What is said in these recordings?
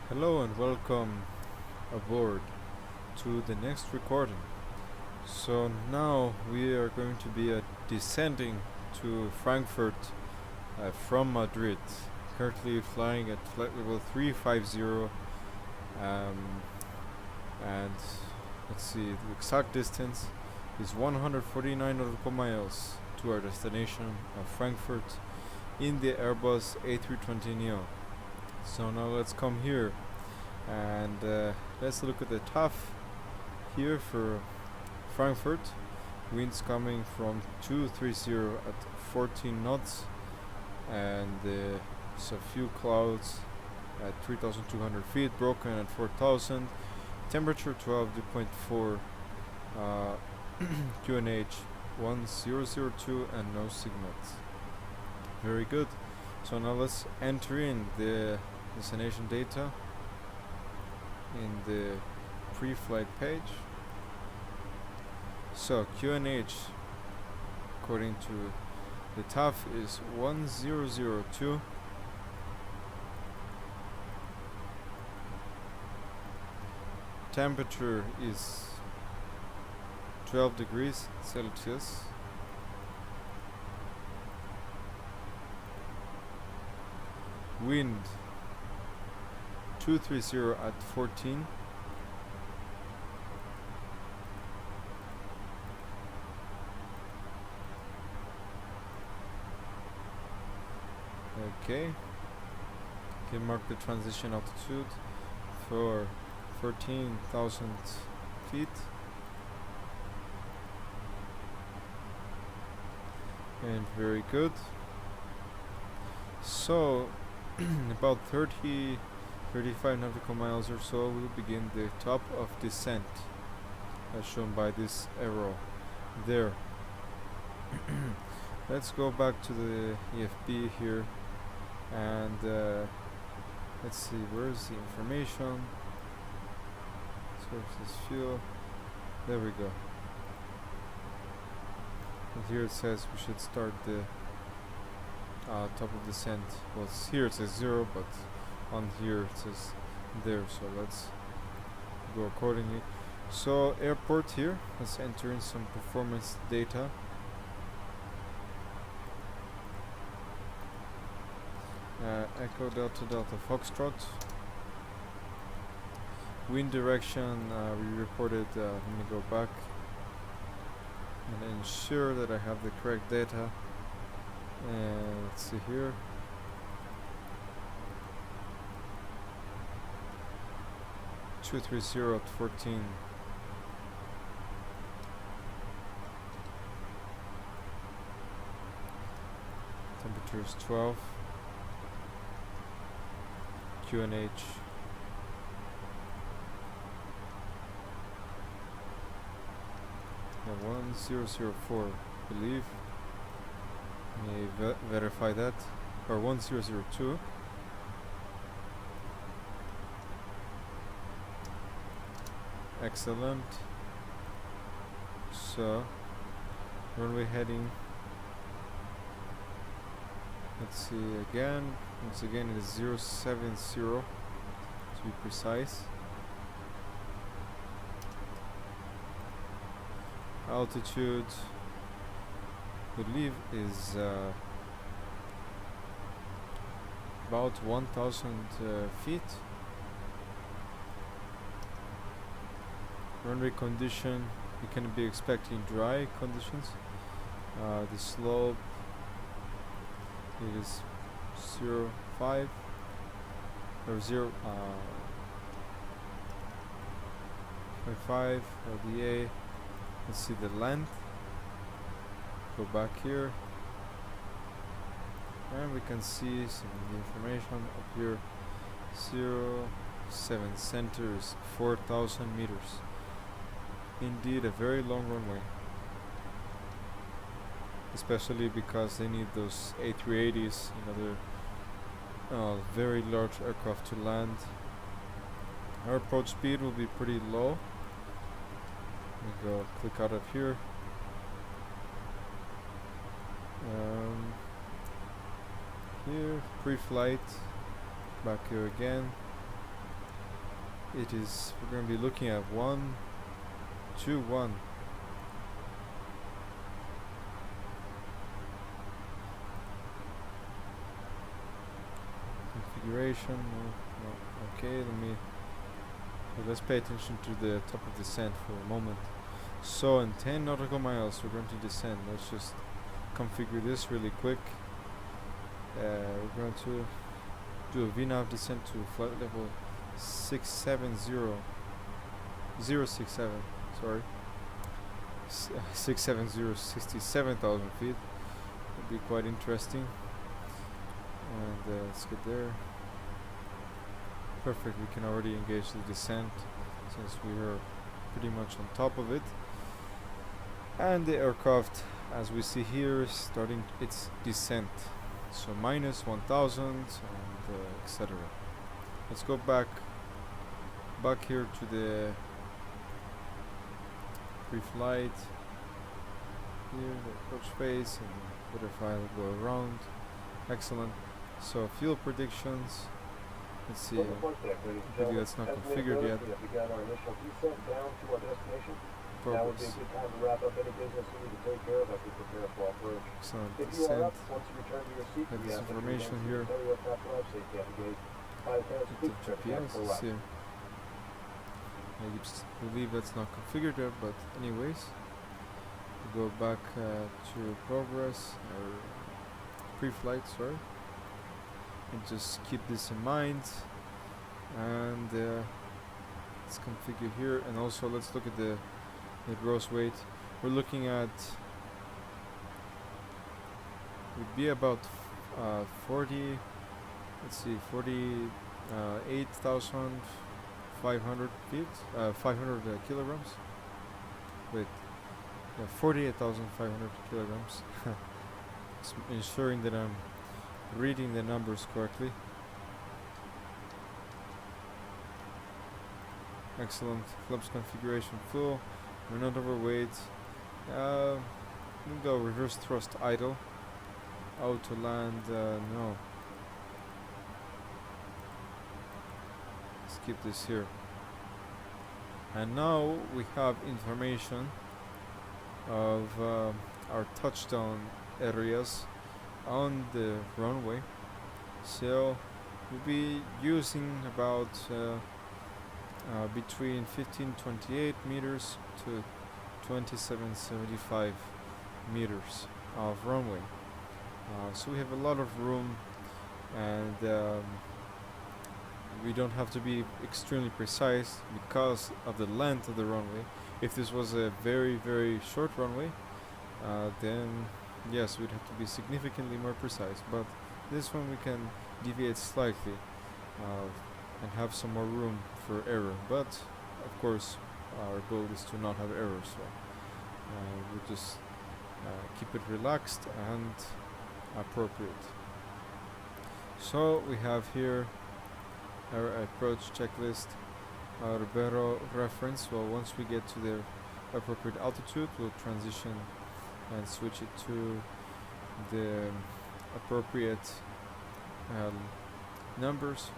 Hello and welcome aboard to the next recording. So now we are going to be descending to Frankfurt from Madrid. Currently flying at flight level 350, and let's see, the exact distance is 149 nautical miles to our destination of Frankfurt in the Airbus A320neo. So now let's come here and let's look at the TAF here for Frankfurt. Winds coming from 230 at 14 knots, and so few clouds at 3,200 feet, broken at 4,000. Temperature 12.4, QNH 1002, and no signals. Very good. So now let's enter in the destination data in the pre-flight page. So QNH according to the TAF is 1002. Temperature is 12 degrees Celsius. Wind 230 at 14. Okay, can mark the transition altitude for 14,000 feet. And very good. So about 35 nautical miles or so we'll begin the top of descent, as shown by this arrow there. Let's go back to the EFB here and let's see, where's the information? Sources, fuel, there we go. And here it says we should start the top of descent. Well, here it says 0, but on here it says there, so let's go accordingly. So airport here, let's enter in some performance data. Echo Delta Delta Foxtrot. Wind direction, we reported, let me go back and ensure that I have the correct data. And let's see here. (230) at 14. Temperature is 12. QNH 1004, I believe. May verify that, or 1002. Excellent. So runway heading, let's see again. Once again, it is 070 to be precise. Altitude, I believe, is about 1,000 feet. Runway condition, you can be expecting dry conditions. The slope, it is 0.5 or 0.5 LDA. Let's see the length. Go back here, and we can see some information up here. 0.7 centers, 4,000 meters. Indeed, a very long runway, especially because they need those A380s and other very large aircraft to land. Our approach speed will be pretty low. Let me go click out of here. Here, pre-flight, back here again. it is, we're going to be looking at 121. Configuration, no, okay, let's pay attention to the top of descent for a moment. So in 10 nautical miles we're going to descend. Let's just configure this really quick. We're going to do a VNAV descent to flight level 067, sorry, 67,000 feet. Would be quite interesting. And let's get there. Perfect, we can already engage the descent since we are pretty much on top of it. And the aircraft, as we see here, is starting its descent. So minus 1,000 and etc. Let's go back here to the pre-flight. Here, the approach phase, and butterfly will go around. Excellent. So fuel predictions. Let's see. Maybe that's not configured yet. Now would be a good time to wrap up any business you need to take care of as we prepare for approach. Excellent. If you are up, once you return to your seat, have this information here. GPS is here. I believe that's not configured yet, but anyways, we go back to progress or pre-flight, sorry, and just keep this in mind. And let's configure here, and also let's look at the gross weight. We're looking at would be about 40. Let's see, 48,500 feet, 500 kilograms. Wait, 48,500 kilograms. Ensuring that I'm reading the numbers correctly. Excellent. Flaps configuration full. We're not overweight. We'll go reverse thrust idle. Auto land, no. Let's keep this here. And now we have information of our touchdown areas on the runway. So we'll be using about between 1528 meters to 2775 meters of runway. So we have a lot of room, and we don't have to be extremely precise because of the length of the runway. If this was a very, very short runway, then yes, we'd have to be significantly more precise. But this one we can deviate slightly and have some more room for error. But of course, our goal is to not have error, so we'll just keep it relaxed and appropriate. So we have here our approach checklist, our Ribeiro reference. Well, once we get to the appropriate altitude, we'll transition and switch it to the appropriate numbers.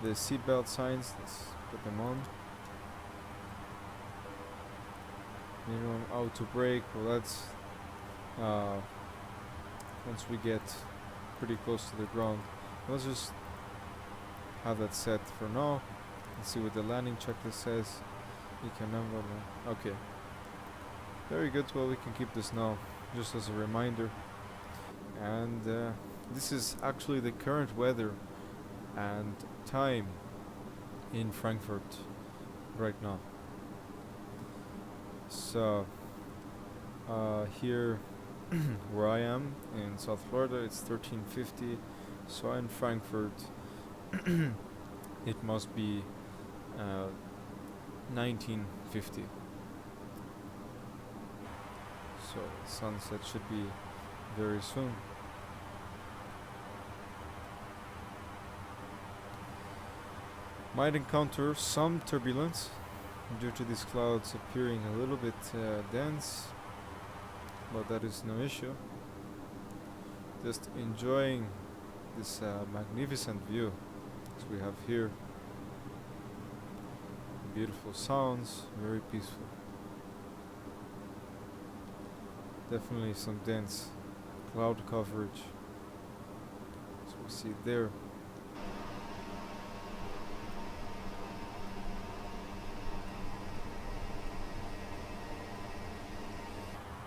The seatbelt signs, let's put them on. Minimum auto brake, well that's once we get pretty close to the ground. Let's just have that set for now. Let's see what the landing checklist says. number, okay. Very good, well we can keep this now, just as a reminder. And this is actually the current weather and time in Frankfurt right now. So here where I am in South Florida, it's 1350. So in Frankfurt it must be 1950. So sunset should be very soon. Might encounter some turbulence due to these clouds appearing a little bit dense, but that is no issue. Just enjoying this magnificent view as we have here. beautiful sounds, very peaceful. Definitely some dense cloud coverage, as we see there.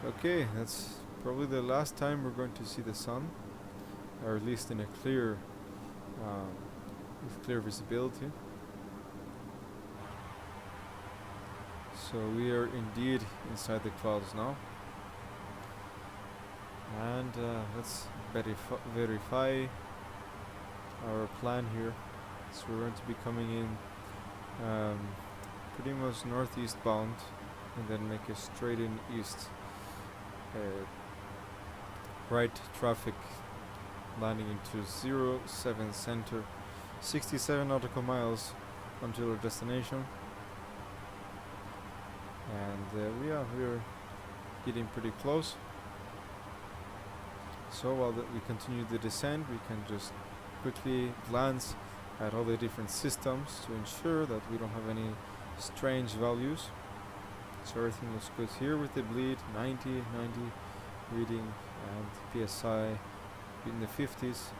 Okay, that's probably the last time we're going to see the sun, or at least in a clear, with clear visibility. So we are indeed inside the clouds now, and let's verify our plan here. So we're going to be coming in pretty much northeast bound, and then make a straight in east. Right traffic landing into 07 center, 67 nautical miles until our destination. And we're getting pretty close. So while we continue the descent, we can just quickly glance at all the different systems to ensure that we don't have any strange values. So everything looks good here with the bleed, 90 reading, and PSI in the 50s.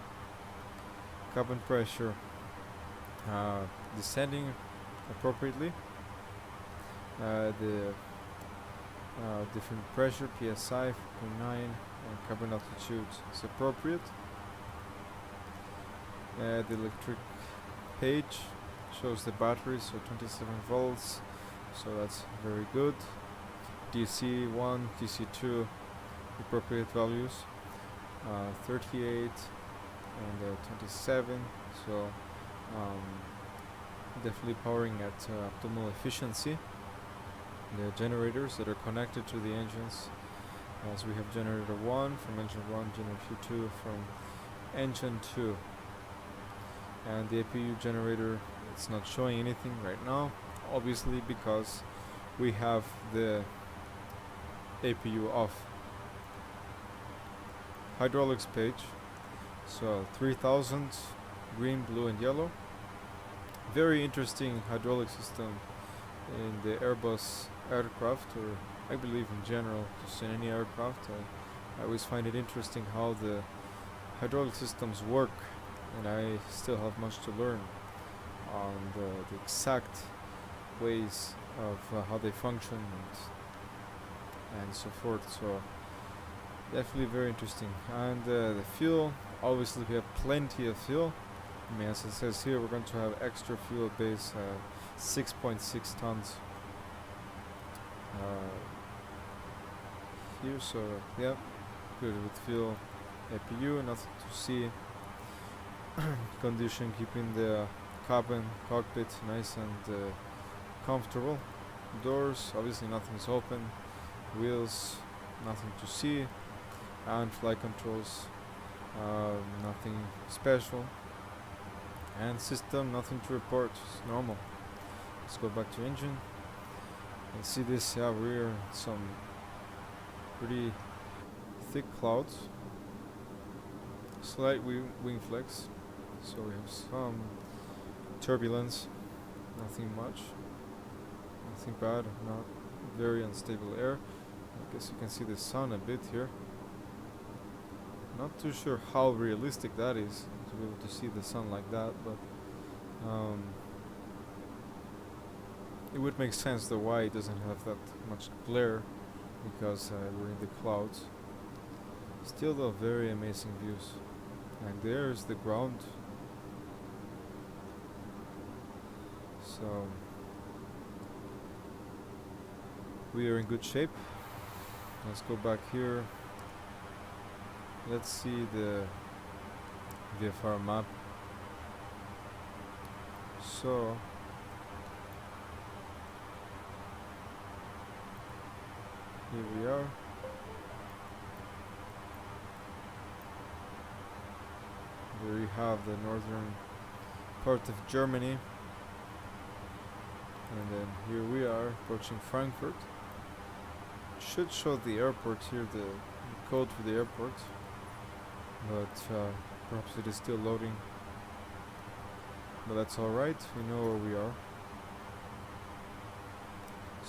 Cabin pressure descending appropriately. The different pressure, PSI 4.9, and cabin altitude is appropriate. The electric page shows the battery, so 27 volts, so that's very good. DC 1, DC 2, appropriate values, 38 and 27, so definitely powering at optimal efficiency. The generators that are connected to the engines, as we have generator 1 from engine 1, generator 2 from engine 2, and the APU generator, it's not showing anything right now, obviously because we have the APU off. Hydraulics page, so 3000, green, blue and yellow. Very interesting hydraulic system in the Airbus aircraft, or I believe in general, just in any aircraft. I always find it interesting how the hydraulic systems work, and I still have much to learn on the exact ways of how they function and so forth. So definitely very interesting. And the fuel, obviously we have plenty of fuel. I mean, as it says here, we're going to have extra fuel base, 6.6 tons here, so yeah, good with fuel. APU, nothing to see. Condition, keeping the cabin, cockpit nice and comfortable. Doors, obviously nothing's open. Wheels, nothing to see. And flight controls, nothing special. And system, nothing to report, it's normal. Let's go back to engine and see this. Yeah, we're in some pretty thick clouds, slight wing flex, so we have some turbulence, nothing much, nothing bad, not very unstable air. I guess you can see the sun a bit here. Not too sure how realistic that is, to be able to see the sun like that, but it would make sense though why it doesn't have that much glare, because we're in the clouds. Still though, very amazing views. And there's the ground. So we are in good shape. Let's go back here. Let's see the Vfr map. So here we are. There you have the northern part of Germany. And then here we are approaching Frankfurt. Should show the airport here, the code for the airport, but perhaps it is still loading. But that's alright, we know where we are.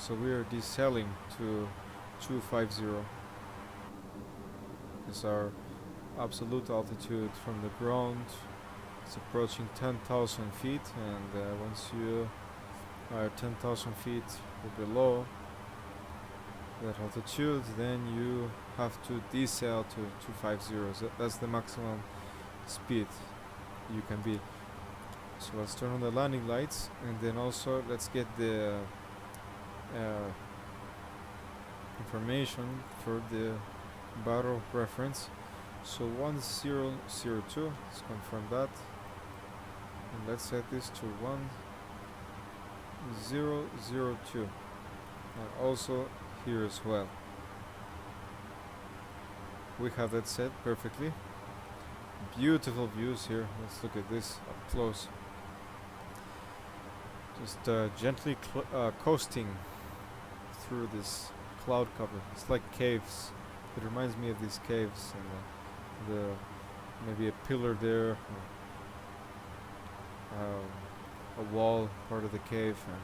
So we are decelling to 250. This is our absolute altitude from the ground. It's approaching 10,000 feet, and once you are 10,000 feet or below that altitude, then you have to decel to 250. So that's the maximum speed you can be. So let's turn on the landing lights, and then also let's get the information for the battle reference. So 1002, let's confirm that, and let's set this to 1002, and also here as well. We have that set perfectly. Beautiful views here. Let's look at this up close. Just gently coasting through this cloud cover. It's like caves. It reminds me of these caves, and the maybe a pillar there, a wall part of the cave, and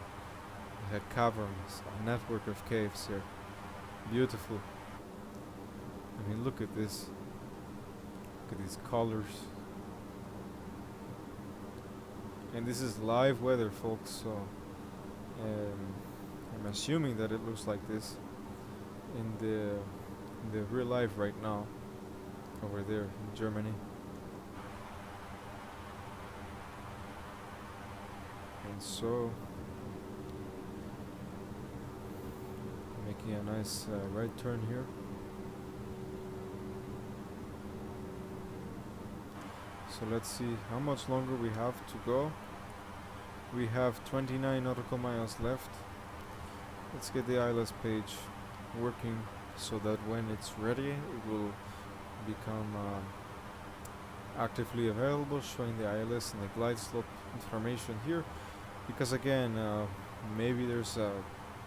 it had caverns, a network of caves here. Beautiful. I mean, look at this. Look at these colors. And this is live weather, folks, so I'm assuming that it looks like this in the real life right now over there in Germany. And so making a nice right turn here. So let's see how much longer we have to go. We have 29 nautical miles left. Let's get the ILS page working so that when it's ready it will become actively available, showing the ILS and the glide slope information here, because again maybe there's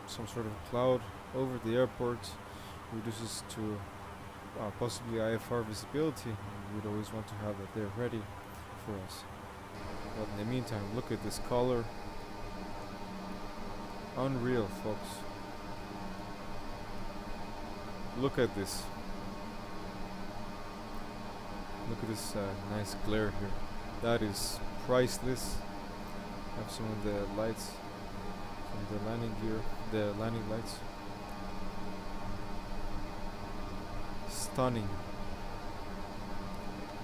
some sort of cloud over the airport, reduces to possibly IFR visibility, and we'd always want to have that there ready for us. But in the meantime, look at this color. Unreal, folks. Look at this. Look at this nice glare here. That is priceless. I have some of the lights from the landing gear, the landing lights. Stunning.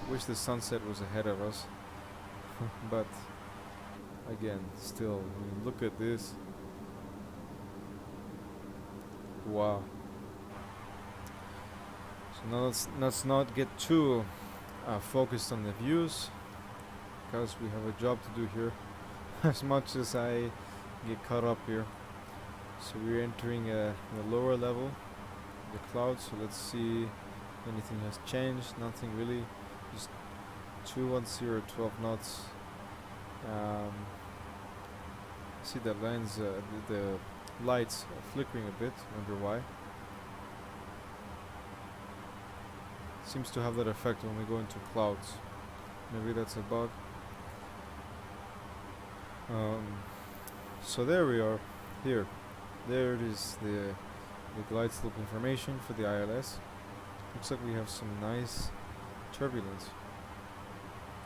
Wish the sunset was ahead of us. But again, still, I mean, look at this. Wow. So now let's not get too focused on the views, because we have a job to do here. As much as I get caught up here. So we're entering the lower level, the clouds. So let's see if anything has changed. Nothing really. Just 210, 12 knots. See the lens, the lights are flickering a bit. Wonder why. Seems to have that effect when we go into clouds. Maybe that's a bug. So there we are. Here, there it is. The glide slope information for the ILS. Looks like we have some nice turbulence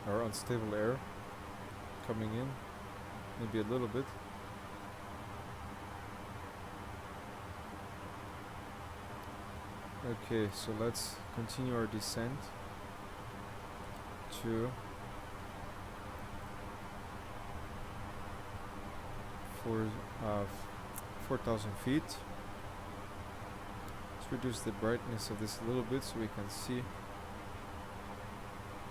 or unstable air coming in, maybe a little bit. Okay, so let's continue our descent to 4,000 feet. Let's reduce the brightness of this a little bit so we can see,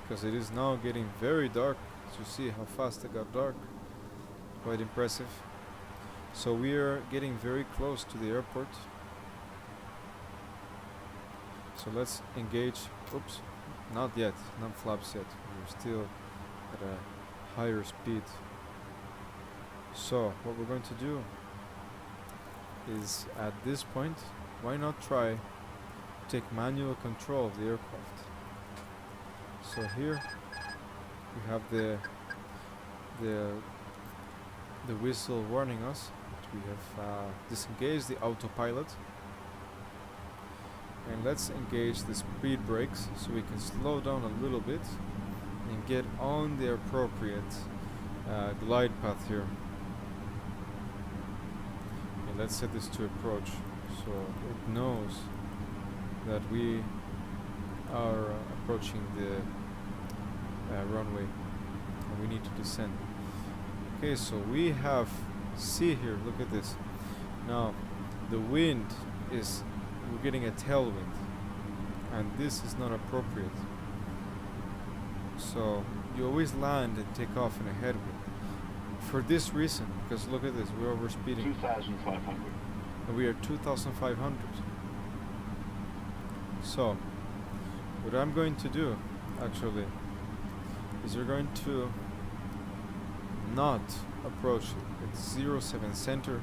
because it is now getting very dark. To see how fast it got dark. Quite impressive. So we are getting very close to the airport. So let's engage. Oops, not yet, not flaps yet. We're still at a higher speed. So what we're going to do is, at this point, why not try to take manual control of the aircraft. So here we have the whistle warning us we have disengaged the autopilot, and let's engage the speed brakes so we can slow down a little bit and get on the appropriate glide path here. And let's set this to approach so it knows that we are approaching the runway and we need to descend. Okay, so we have, see here, look at this. Now the wind is, we're getting a tailwind, and this is not appropriate. So you always land and take off in a headwind. For this reason, because look at this, we're over speeding. 2,500. And we are 2,500. So what I'm going to do actually is we're going to not approach it at 07 center.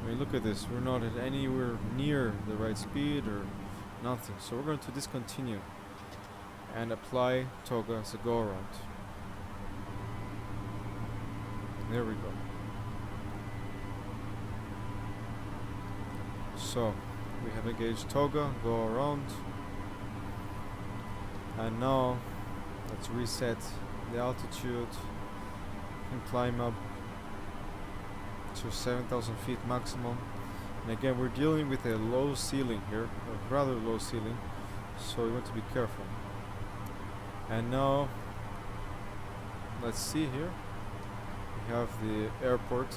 I mean, look at this, we're not at anywhere near the right speed or nothing. So we're going to discontinue and apply toga as a go around. There we go. So we have engaged toga, go around, and now let's reset the altitude and climb up to 7,000 feet maximum. And again, we're dealing with a low ceiling here, a rather low ceiling, so we want to be careful. And now let's see here, we have the airport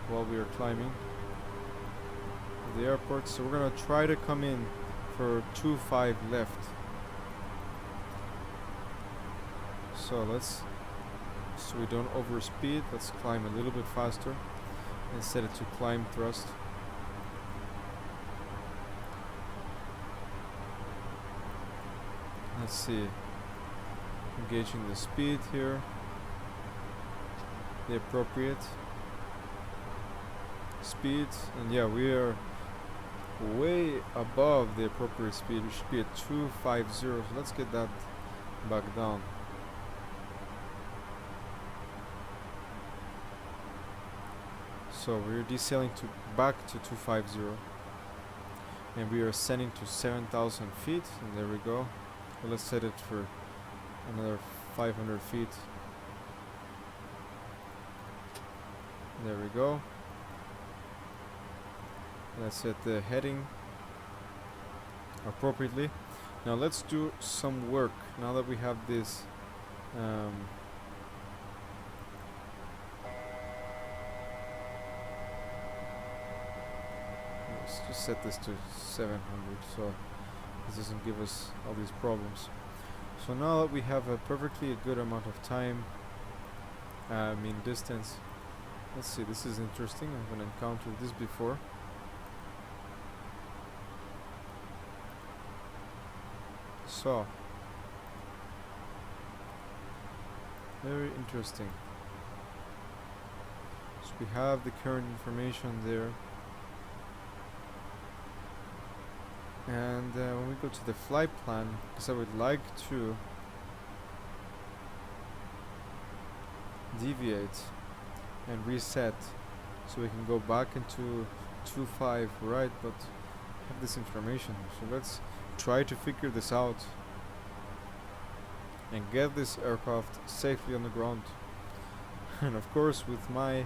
while we are climbing the airport, so we're gonna try to come in for 2.5 left. So so we don't overspeed, let's climb a little bit faster and set it to climb thrust. Let's see, engaging the speed here, the appropriate speed, and yeah, we are way above the appropriate speed. We should be at 250, so let's get that back down. So we're descending back to 250, and we are ascending to 7,000 feet, and there we go. Well, let's set it for another 500 feet. There we go. Let's set the heading appropriately. Now let's do some work now that we have this let's just set this to 700 so this doesn't give us all these problems. So now that we have a perfectly good amount of time, distance, let's see, this is interesting. I haven't encountered this before. So very interesting. So we have the current information there, and when we go to the flight plan, because I would like to deviate and reset so we can go back into 2.5 right, but have this information. So let's try to figure this out and get this aircraft safely on the ground. And of course, with my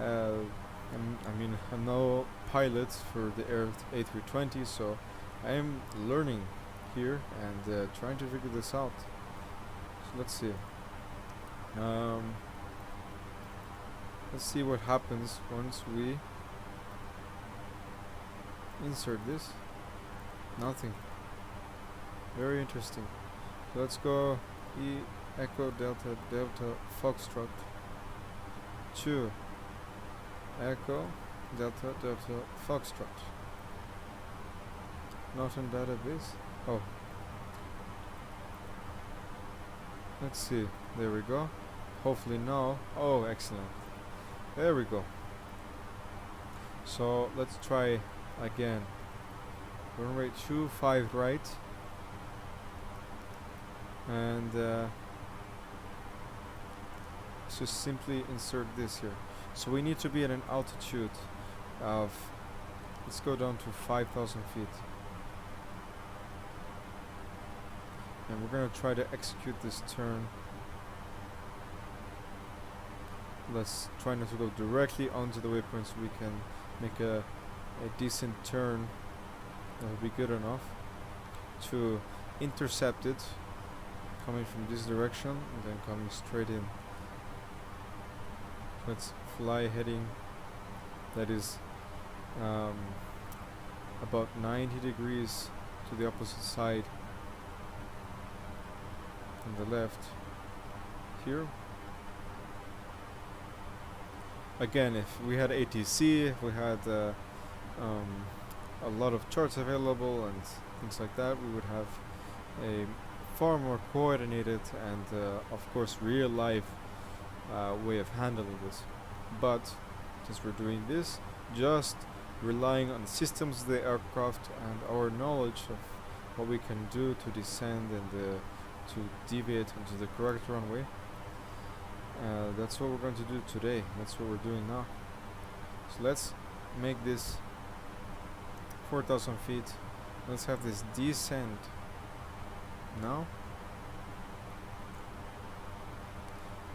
I'm no pilot for the A320, so I am learning here and trying to figure this out. So let's see. Let's see what happens once we insert this. Nothing. Very interesting. So let's go E Echo Delta Delta Foxtrot 2 Echo Delta Delta Foxtrot. Not in database. Oh. Let's see. There we go. Hopefully now. Oh, excellent. There we go. So let's try again. Runway 25 right. And let's just simply insert this here. So we need to be at an altitude of, let's go down to 5,000 feet. And we're gonna try to execute this turn. Let's try not to go directly onto the waypoint so we can make a decent turn that will be good enough to intercept it coming from this direction and then coming straight in. Let's fly heading, that is about 90 degrees to the opposite side on the left here. Again, if we had ATC, if we had a lot of charts available and things like that, we would have a far more coordinated and of course real life way of handling this. But since we're doing this, just relying on the systems of the aircraft and our knowledge of what we can do to descend and to deviate into the correct runway, that's what we're going to do today. That's what we're doing now. So let's make this 4,000 feet. Let's have this descent now.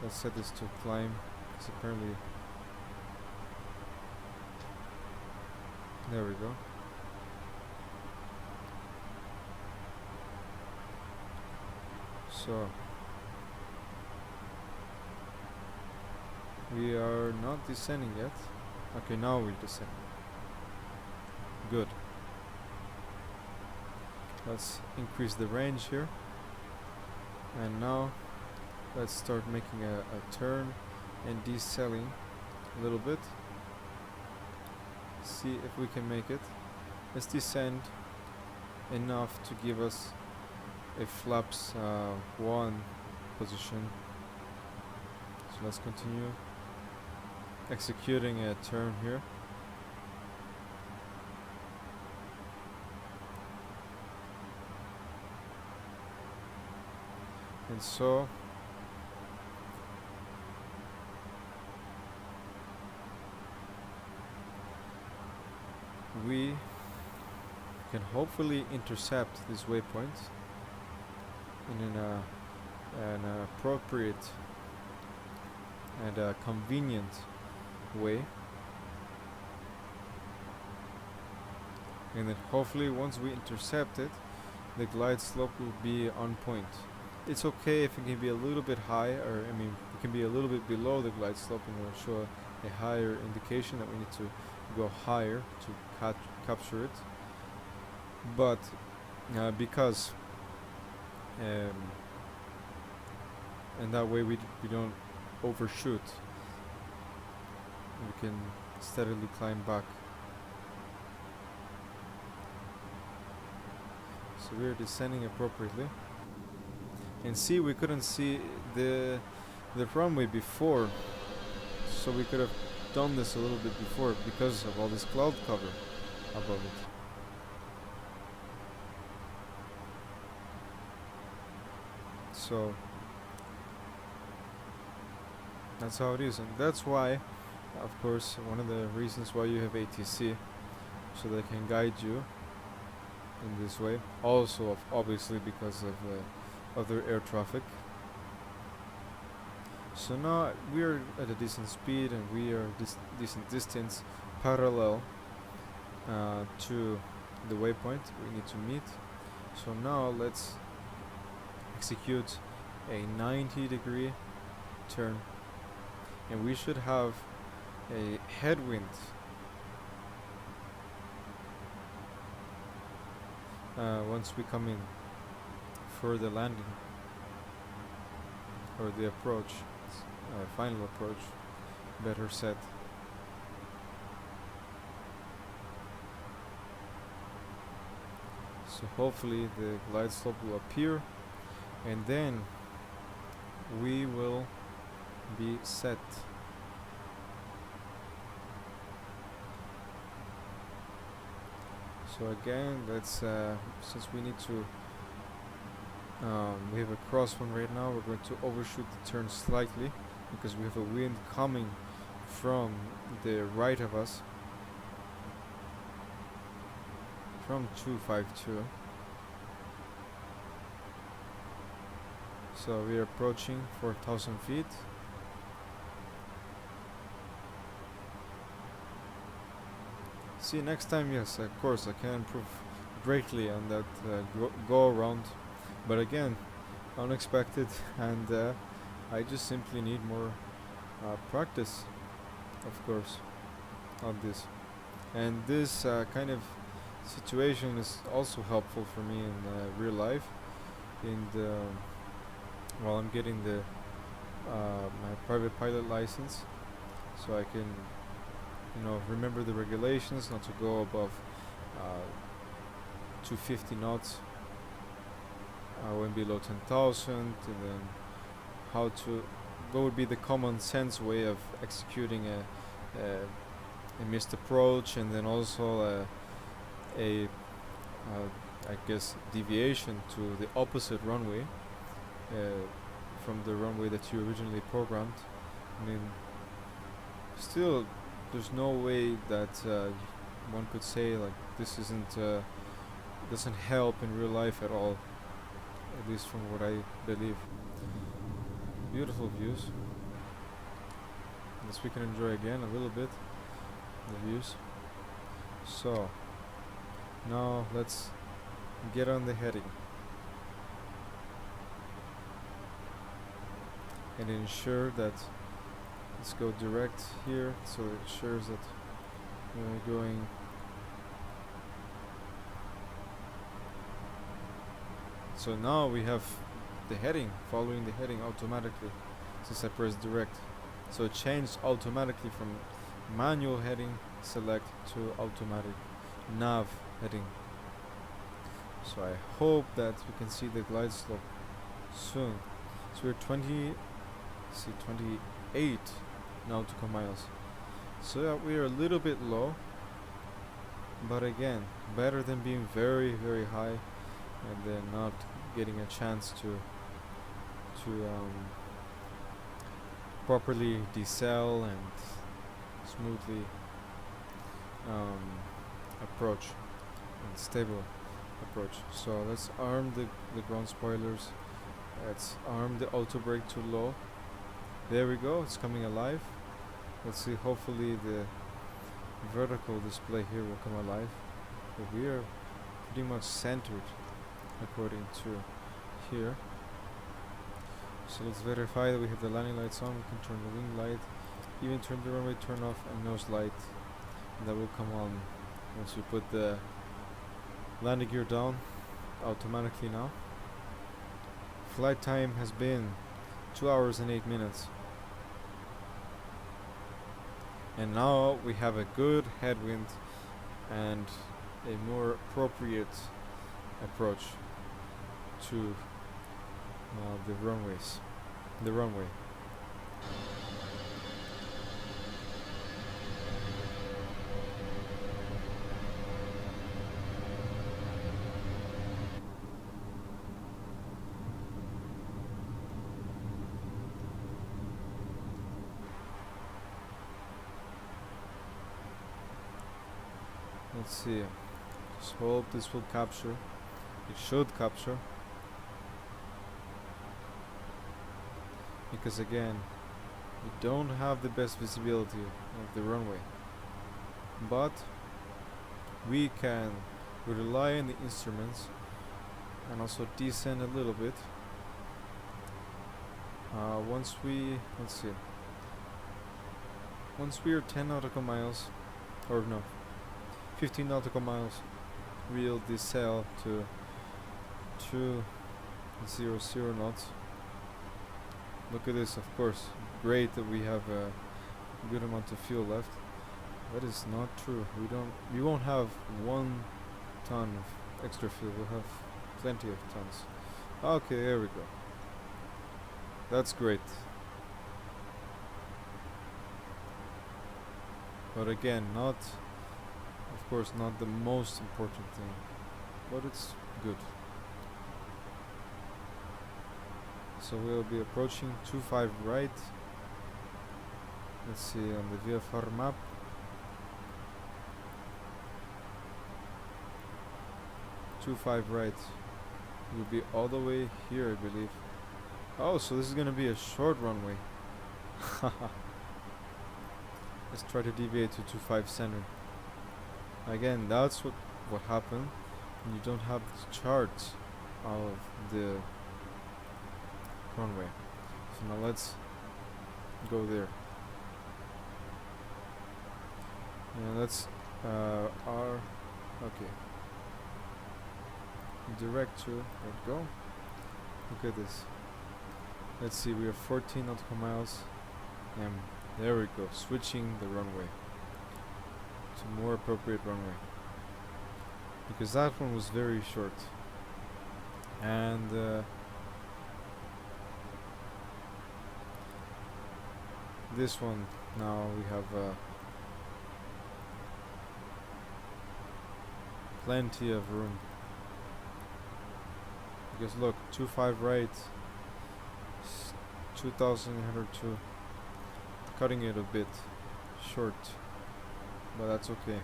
Let's set this to climb, because apparently, there we go. So we are not descending yet. Okay, now we're descending. Good. Let's increase the range here. And now let's start making a turn and decelling a little bit. See if we can make it. Let's descend enough to give us a flaps 1 position. So let's continue executing a turn here. And so we can hopefully intercept this waypoint in an appropriate and convenient way, and then hopefully once we intercept it, the glide slope will be on point. It's okay if it can be a little bit high, or I mean it can be a little bit below the glide slope, and it will show a higher indication that we need to go higher to capture it. But because and that way we don't overshoot, we can steadily climb back. So we're descending appropriately. And see, we couldn't see the runway before, so we could have done this a little bit before because of all this cloud cover above it. So that's how it is, and that's why, of course, one of the reasons why you have ATC, so they can guide you in this way. Also, obviously, because of other air traffic. So now we are at a decent speed and we are decent distance parallel to the waypoint we need to meet. So now let's execute a 90-degree turn, and we should have a headwind once we come in for the landing or the approach, final approach, better said. So hopefully the glide slope will appear, and then we will be set. So again, let's since we need to we have a crosswind right now, we're going to overshoot the turn slightly because we have a wind coming from the right of us, from 252. So we are approaching 4,000 feet. See, next time, yes, of course, I can improve greatly on that go around, but again, unexpected, and I just simply need more practice, of course, on this. And this kind of situation is also helpful for me in real life, in the while I'm getting the my private pilot license, so I can, you know, remember the regulations, not to go above 250 knots when below 10,000, and then what would be the common sense way of executing a missed approach, and then also a I guess deviation to the opposite runway from the runway that you originally programmed. I mean, still, there's no way that one could say like this doesn't help in real life at all, at least from what I believe. Beautiful views. Let's we can enjoy again a little bit the views. So now let's get on the heading and ensure that, let's go direct here, so it ensures that we're going so now we have the heading, following the heading automatically since I pressed direct. So it changed automatically from manual heading select to automatic nav heading. So I hope that we can see the glide slope soon. So we're 28 nautical miles. So yeah, we are a little bit low, but again, better than being very, very high and then not getting a chance to properly decel and smoothly approach and stable approach. So let's arm the ground spoilers. Let's arm the auto brake to low. There we go, it's coming alive. Let's see, hopefully the vertical display here will come alive. But we are pretty much centered according to here. So let's verify that we have the landing lights on. We can turn the wing light, even turn the runway turn off and nose light, and that will come on once we put the landing gear down automatically now. Flight time has been 2 hours and 8 minutes. And now we have a good headwind and a more appropriate approach to the runway. Let's see. Just hope this will capture. It should capture. Because again, we don't have the best visibility of the runway. But we can rely on the instruments and also descend a little bit. Once we are 10 nautical miles, or no, 15 nautical miles, we'll decel to 200 knots. Look at this, of course, great that we have a good amount of fuel left. That is not true. We won't have 1 ton of extra fuel. We'll have plenty of tons. Okay, there we go. That's great. But again, of course, not the most important thing, but it's good. So we'll be approaching 25 right. Let's see on the Vfr map. Two five right. We'll be all the way here, I believe. Oh, so this is gonna be a short runway. Let's try to deviate to 25 center. Again, that's what happened when you don't have the chart of the runway. So now let's go there. And let's okay. Direct to, let's go. Look at this. Let's see, we have 14 nautical miles. And there we go, switching the runway to more appropriate runway. Because that one was very short. And this one, now we have plenty of room. Because look, 25 right, 2,102, cutting it a bit short, but that's okay.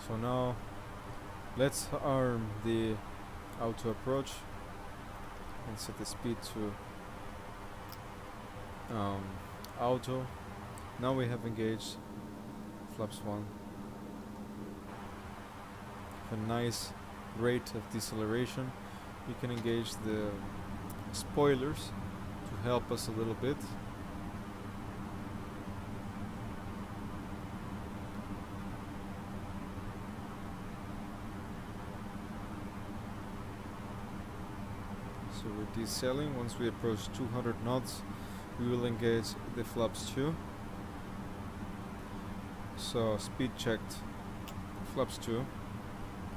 So now let's arm the auto approach and set the speed to auto. Now we have engaged flaps 1 with a nice rate of deceleration. We can engage the spoilers to help us a little bit. So we're decelling. Once we approach 200 knots, we will engage the flaps 2. So speed checked, flaps 2.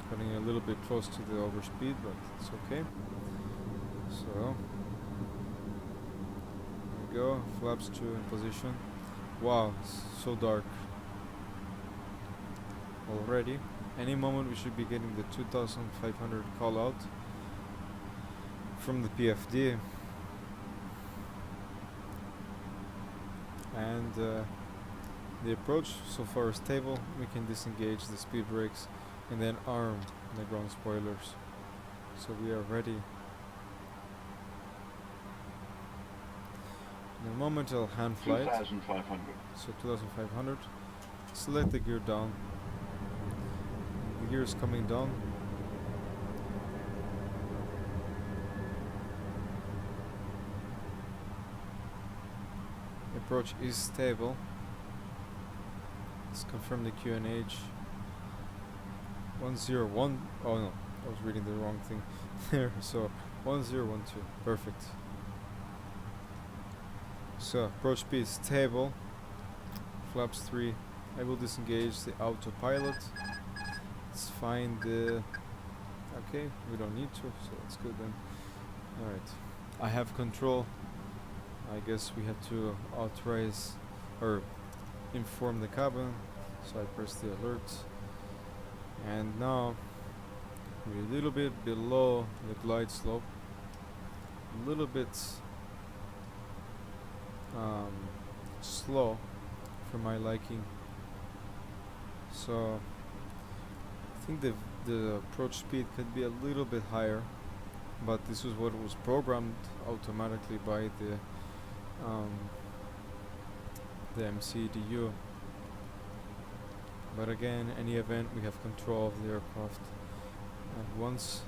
Cutting a little bit close to the overspeed, but it's okay. So there we go, flaps 2 in position. Wow, it's so dark already. Any moment we should be getting the 2500 call out from the PFD. And the approach so far is stable. We can disengage the speed brakes and then arm the ground spoilers. So we are ready. In a moment I'll hand fly it. 2,500. So 2,500. Select the gear down. The gear is coming down. The approach is stable. Let's confirm the QNH. 101. Oh no, I was reading the wrong thing there. So 1012. Perfect. So approach speed is stable. Flaps 3. I will disengage the autopilot. Let's find the. Okay, we don't need to, so that's good then. Alright. I have control. I guess we have to authorize or inform the cabin. So I press the alert. And now we're a little bit below the glide slope, a little bit slow for my liking. So I think the approach speed could be a little bit higher, but this is what was programmed automatically by the MCDU. But again, any event, we have control of the aircraft. And once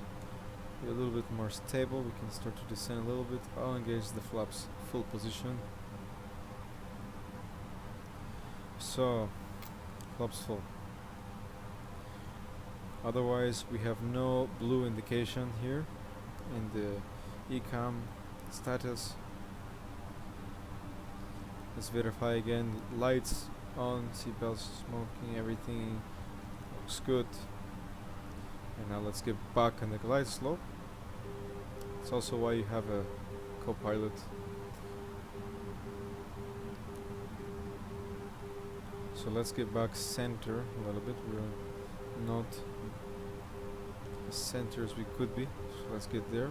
we're a little bit more stable, we can start to descend a little bit. I'll engage the flaps full position. So, flaps full. Otherwise, we have no blue indication here in the ECAM status. Let's verify again. Lights on, seatbelts smoking, everything looks good. And now let's get back on the glide slope. It's also why you have a co-pilot. So let's get back center a little bit. We're not as center as we could be, so let's get there.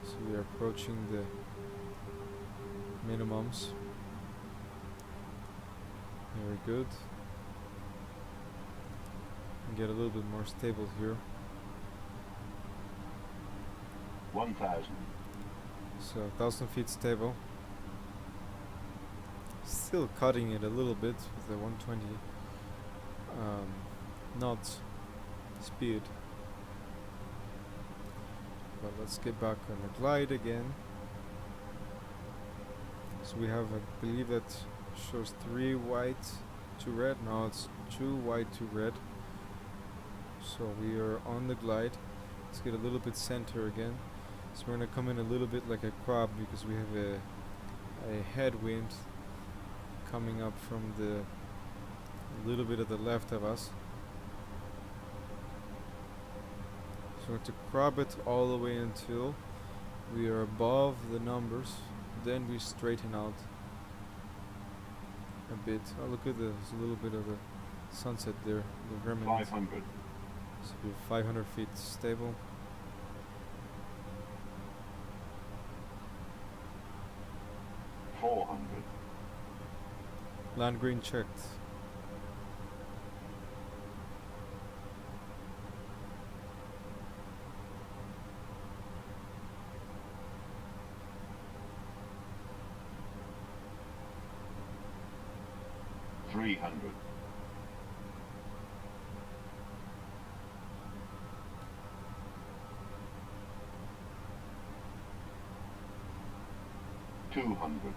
So we are approaching the minimums. Very good. Get a little bit more stable here. 1,000. So 1,000 feet stable. Still cutting it a little bit with the 120 knots speed. But let's get back on the glide again. So we have, I believe that shows 3 white, 2 red. No, it's 2 white, 2 red. So we are on the glide. Let's get a little bit center again. So we're gonna come in a little bit like a crab because we have a headwind coming up from the little bit of the left of us. So we're going to crab it all the way until we are above the numbers. Then we straighten out a bit. Oh, look at this, there's a little bit of the sunset there. The remnants. 500. So we're 500 feet stable. Land green checked. $300. 200.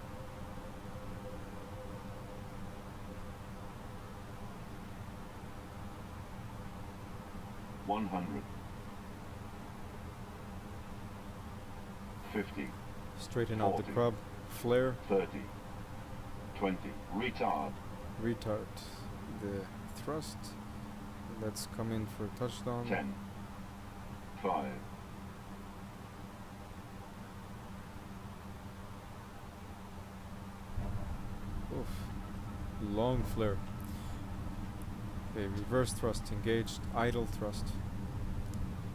100. 50. Straighten out the 40. crab. Flare. 30. 20. Retard. Retard the thrust. Let's come in for touchdown. 10. 5. Oof. Long flare. Okay, reverse thrust engaged. Idle thrust.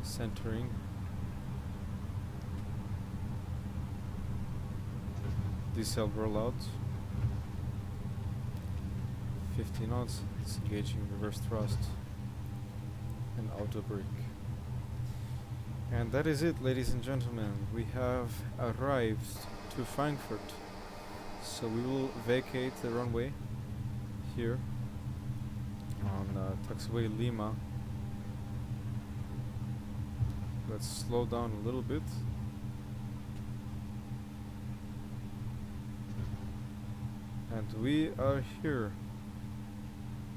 Centering. Decel rollout. 50 knots. It's engaging reverse thrust and auto brake. And that is it, ladies and gentlemen. We have arrived to Frankfurt. So we will vacate the runway here on taxiway Lima. Let's slow down a little bit. And we are here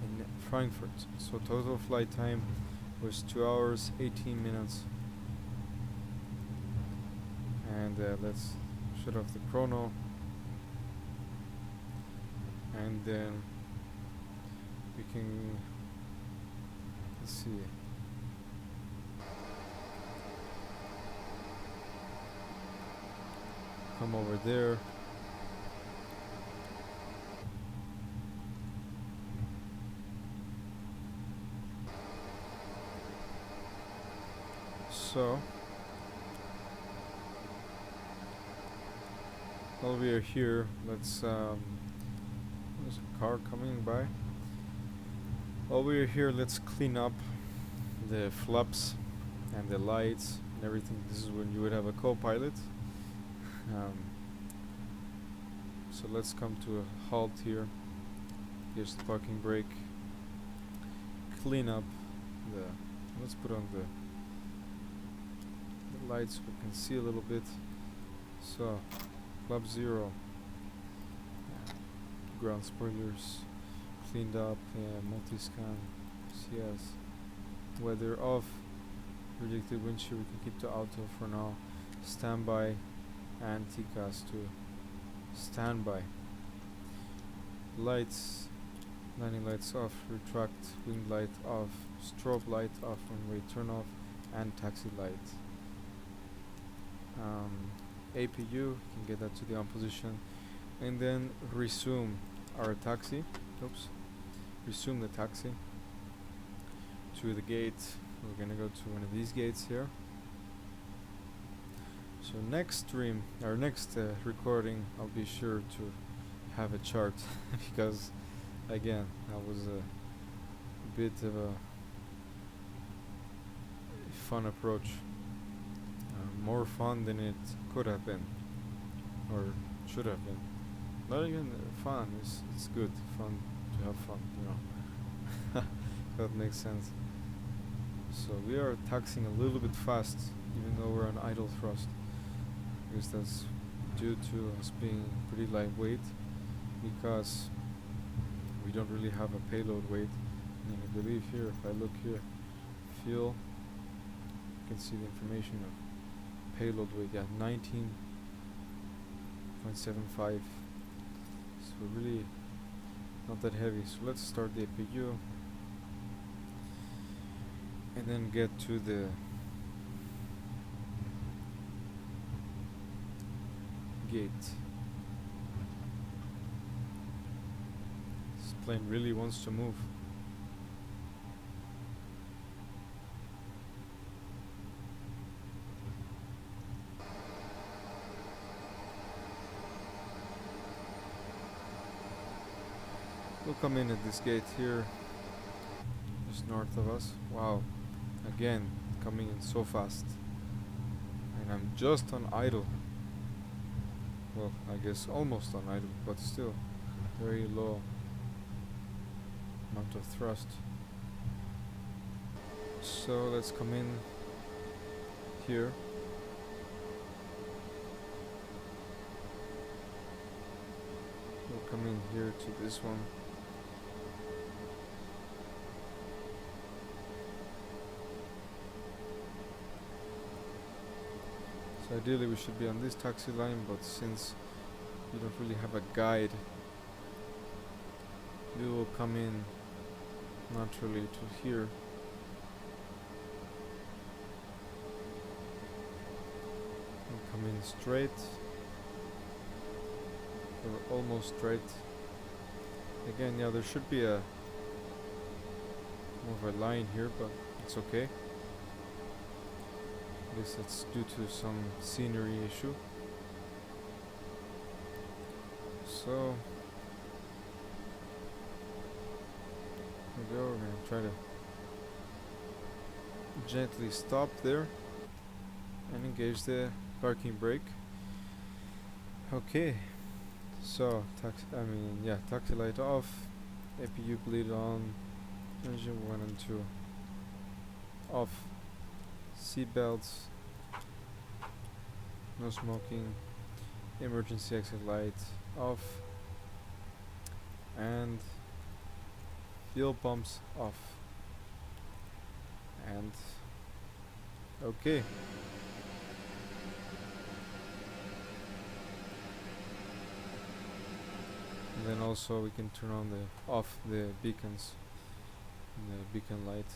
in Frankfurt. So total flight time was 2 hours 18 minutes. And let's shut off the chrono. And then we can, let's see, come over there. So while we are here, let's there's a car coming by. While we are here, let's clean up the flaps and the lights and everything. This is when you would have a co-pilot. So let's come to a halt here. Here's the parking brake. Clean up the, let's put on the lights so we can see a little bit. So flap 0, ground spoilers cleaned up, multi-scan, CS, weather off, predicted wind shear we can keep to auto for now, standby, and TCAS to standby. Lights, landing lights off, retract, wing light off, strobe light off, runway turn off, and taxi light. APU, you can get that to the on position, and then resume our taxi. Oops, resume the taxi to the gate. We're gonna go to one of these gates here. So next stream, or next recording, I'll be sure to have a chart because again that was a bit of a fun approach, more fun than it could have been or should have been. But again, fun is it's good, fun to have fun, you know. That makes sense. So we are taxiing a little bit fast, even though we're on idle thrust, because that's due to us being pretty lightweight, because we don't really have a payload weight. And I believe here, if I look here, fuel, you can see the information of payload weight, yeah, 19.75. So really not that heavy. So let's start the APU and then get to the gate. This plane really wants to move. We'll come in at this gate here, just north of us. Wow, again, coming in so fast. And I'm just on idle. Well, I guess almost on idle, but still very low amount of thrust. So let's come in here. We'll come in here to this one. So ideally we should be on this taxi line, but since you don't really have a guide, we will come in naturally to here. We'll come in straight. We're almost straight. Again, yeah, there should be a more of a line here, but it's okay. I guess it's due to some scenery issue. So here we go. We're gonna try to gently stop there and engage the parking brake. Okay, so taxi light off, APU bleed on, engine 1 and 2 off. Seatbelts, no smoking, emergency exit light off, and fuel pumps off. And okay. And then also we can turn on off the beacons, the beacon light.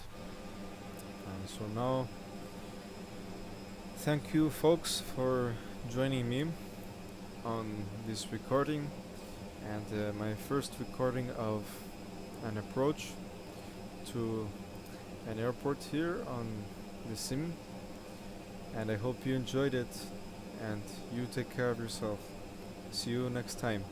And so now, thank you folks for joining me on this recording, and my first recording of an approach to an airport here on the sim, and I hope you enjoyed it, and you take care of yourself. See you next time.